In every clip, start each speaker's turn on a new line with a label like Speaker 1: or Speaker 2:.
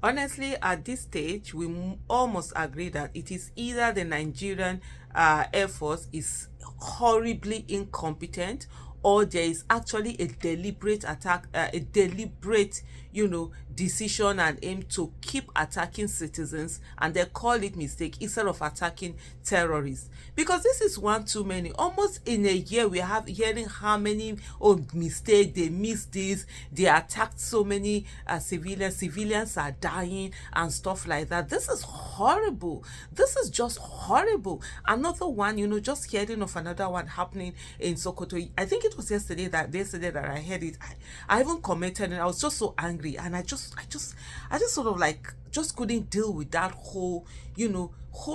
Speaker 1: Honestly, at this stage, we almost agree that it is either the Nigerian Air Force is horribly incompetent, or there is actually a deliberate attack, a deliberate, decision and aim to keep attacking citizens, and they call it mistake instead of attacking terrorists. Because this is one too many. Almost in a year, we have hearing how many mistake, they missed this, they attacked so many civilians are dying and stuff like that. This is horrible. This is just horrible. Another one, just hearing of another one happening in Sokoto. I think it was yesterday that I heard it. I even commented, and I was just so angry, and I just sort of like just couldn't deal with that whole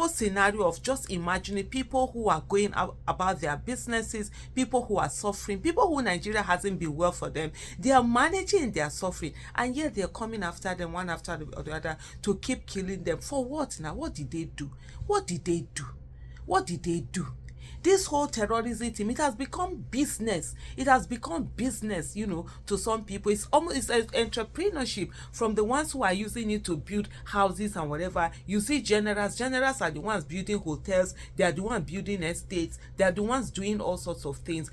Speaker 1: scenario of just imagining people who are going out about their businesses, people who are suffering, people who Nigeria hasn't been well for them. They are managing their suffering, and yet they're coming after them one after the other to keep killing them. For what now? What did they do? What did they do? What did they do? This whole terrorism team, it has become business. It has become business, to some people. It's almost an entrepreneurship from the ones who are using it to build houses and whatever. You see generals. Generals are the ones building hotels. They are the ones building estates. They are the ones doing all sorts of things.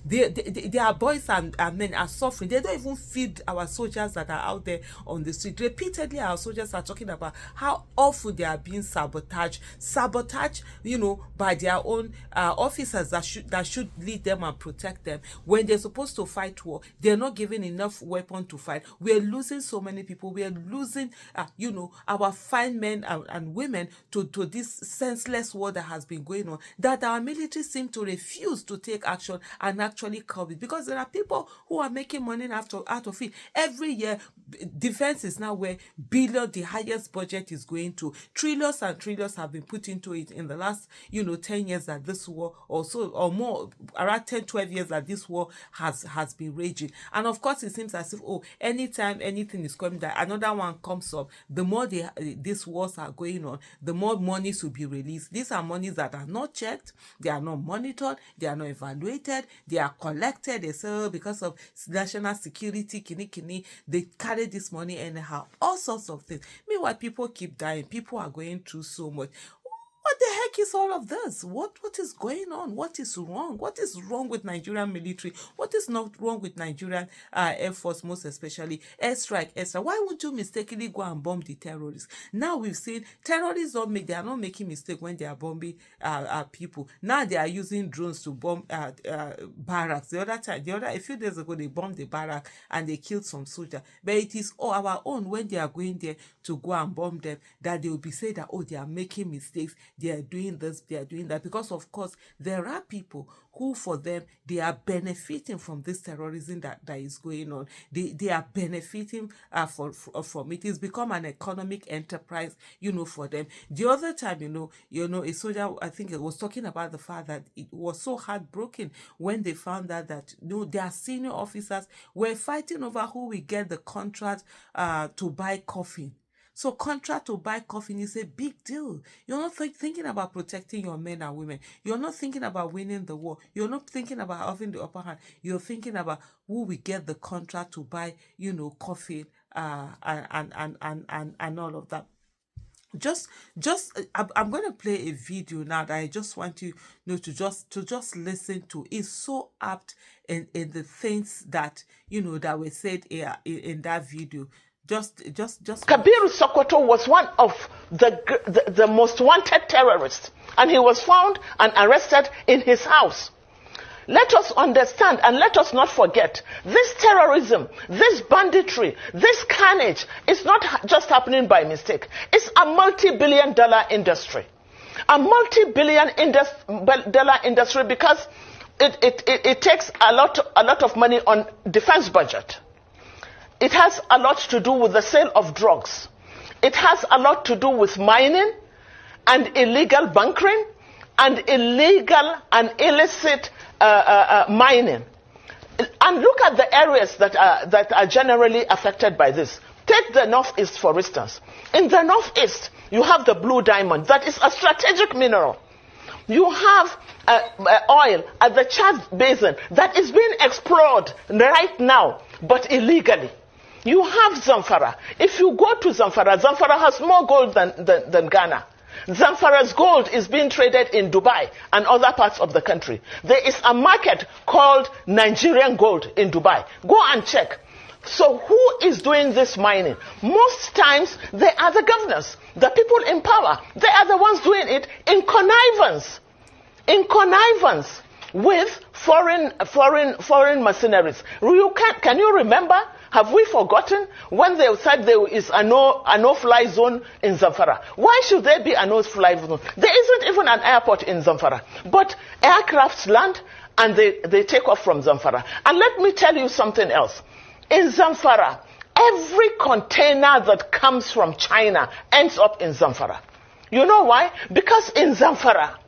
Speaker 1: Their boys and men are suffering. They don't even feed our soldiers that are out there on the street. Repeatedly, our soldiers are talking about how awful they are being sabotaged, by their own officers that should lead them and protect them. When they're supposed to fight war, they're not given enough weapon to fight. We're losing so many people. We're losing, our fine men and women to this senseless war that has been going on, that our military seem to refuse to take action and actually curb it, because there are people who are making money out of it. Every year, defense is now where the highest budget is going to. Trillions and trillions have been put into it in the last, 10 years that this war, or more, around 10-12 years that this war has been raging. And of course, it seems as if, anytime anything is coming, that another one comes up, the more these wars are going on, the more monies will be released. These are monies that are not checked, they are not monitored, they are not evaluated, they are collected. They say, because of national security, they carry this money anyhow, all sorts of things. Meanwhile, people keep dying. People are going through so much. What the heck is all of this? What is going on? What is wrong? What is wrong with Nigerian military? What is not wrong with Nigerian Air Force, most especially airstrike? Why would you mistakenly go and bomb the terrorists? Now we've seen terrorists they are not making mistake when they are bombing people. Now they are using drones to bomb barracks. A few days ago, they bombed the barrack and they killed some soldiers. But it is our own, when they are going there to go and bomb them, that they will be saying that, they are making mistakes. They are doing this, they are doing that, because of course there are people who, for them, they are benefiting from this terrorism that is going on. They are benefiting from it. It's become an economic enterprise, for them. The other time, a soldier, I think it was talking about the fact that it was so heartbroken when they found out that their senior officers were fighting over who will get the contract to buy coffin. So contract to buy coffin is a big deal. You're not thinking about protecting your men and women. You're not thinking about winning the war. You're not thinking about having the upper hand. You're thinking about who will get the contract to buy, coffin and all of that. I'm going to play a video now that I just want you to just listen to. It's so apt in the things that that were said in that video.
Speaker 2: Kabiru Sokoto was one of the most wanted terrorists, and he was found and arrested in his house. Let us understand and let us not forget, this terrorism, this banditry, this carnage is not just happening by mistake. It's a multi-billion-dollar industry. A multi-billion-dollar industry because it takes a lot of money on defense budget. It has a lot to do with the sale of drugs. It has a lot to do with mining and illegal bunkering and illegal and illicit mining. And look at the areas that are generally affected by this. Take the Northeast, for instance. In the Northeast, you have the blue diamond. That is a strategic mineral. You have oil at the Chad Basin that is being explored right now, but illegally. You have Zamfara. If you go to Zamfara, Zamfara has more gold than Ghana. Zamfara's gold is being traded in Dubai and other parts of the country. There is a market called Nigerian gold in Dubai. Go and check. So who is doing this mining? Most times they are the governors, the people in power. They are the ones doing it in connivance. In connivance with foreign mercenaries. Can you remember? Have we forgotten when they said there is a no-fly zone in Zamfara? Why should there be a no-fly zone? There isn't even an airport in Zamfara. But aircrafts land and they take off from Zamfara. And let me tell you something else. In Zamfara, every container that comes from China ends up in Zamfara. You know why? Because in Zamfara,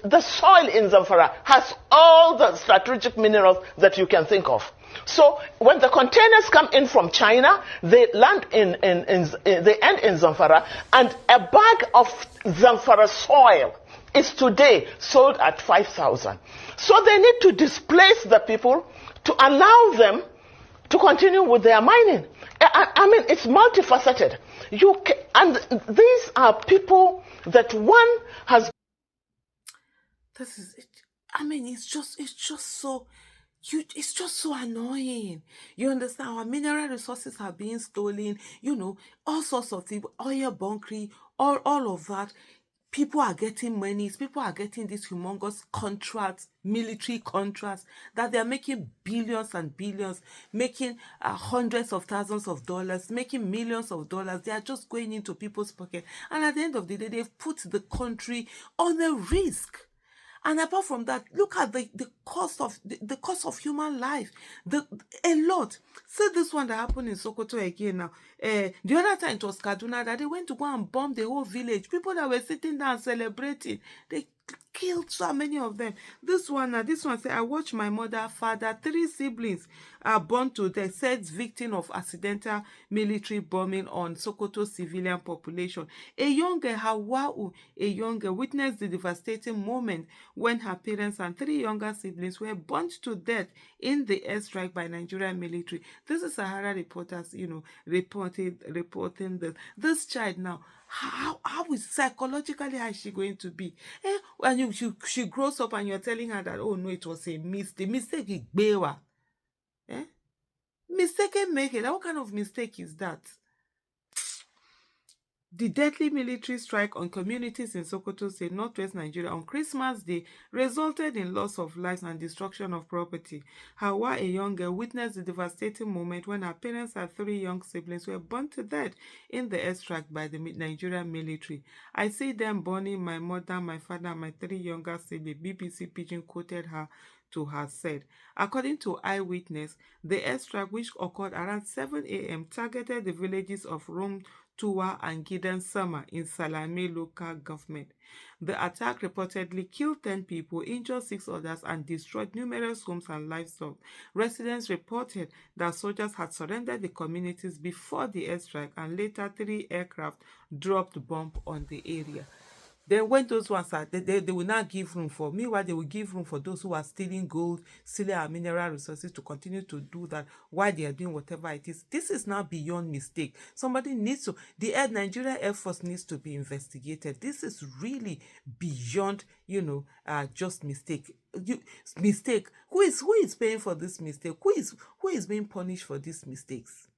Speaker 2: the soil in Zamfara has all the strategic minerals that you can think of. So when the containers come in from China, they land they end in Zamfara, and a bag of Zamfara soil is today sold at 5,000. So they need to displace the people to allow them to continue with their mining. I mean, it's multifaceted. And these are people that one has.
Speaker 1: This is it. I mean, it's just so. It's just so annoying. You understand? Our mineral resources are being stolen. All sorts of things, oil bunkering, all of that. People are getting monies. People are getting these humongous contracts, military contracts, that they're making billions and billions, making hundreds of thousands of dollars, making millions of dollars. They are just going into people's pocket. And at the end of the day, they've put the country on a risk. And apart from that, look at the cost of human life. A lot. See this one that happened in Sokoto again now. The other time it was Kaduna that they went to go and bomb the whole village. People that were sitting down celebrating, they killed so many of them. This one said, I watched my mother, father, 3 siblings are born to the said victim of accidental military bombing on Sokoto civilian population. A younger Hawa'u, witnessed the devastating moment when her parents and 3 younger siblings were burnt to death in the airstrike by Nigerian military. This is Sahara reporters, reporting this. This child now, how is psychologically how is she going to be? When she grows up and you're telling her that, oh no, it was a mistake. Mistake is bewa. Mistaken make it. What kind of mistake is that? The deadly military strike on communities in Sokoto State, Northwest Nigeria, on Christmas Day resulted in loss of lives and destruction of property. Hawa, a young girl, witnessed the devastating moment when her parents and 3 young siblings were burnt to death in the airstrike by the Nigerian military. I see them burning my mother, my father, and my 3 younger siblings, BBC Pidgin quoted her to have said. According to eyewitness, the airstrike, which occurred around 7 a.m., targeted the villages of Rom, Tuwa, and Gidan Sama in Salame local government. The attack reportedly killed 10 people, injured 6 others, and destroyed numerous homes and livestock. Residents reported that soldiers had surrendered the communities before the airstrike, and later 3 aircraft dropped bombs on the area. Then when those ones are, they will not give room for, meanwhile, they will give room for those who are stealing gold, stealing our mineral resources to continue to do that while they are doing whatever it is. This is now beyond mistake. Somebody needs to, Nigerian Airforce needs to be investigated. This is really beyond, just mistake. Mistake. Who is paying for this mistake? Who is being punished for these mistakes?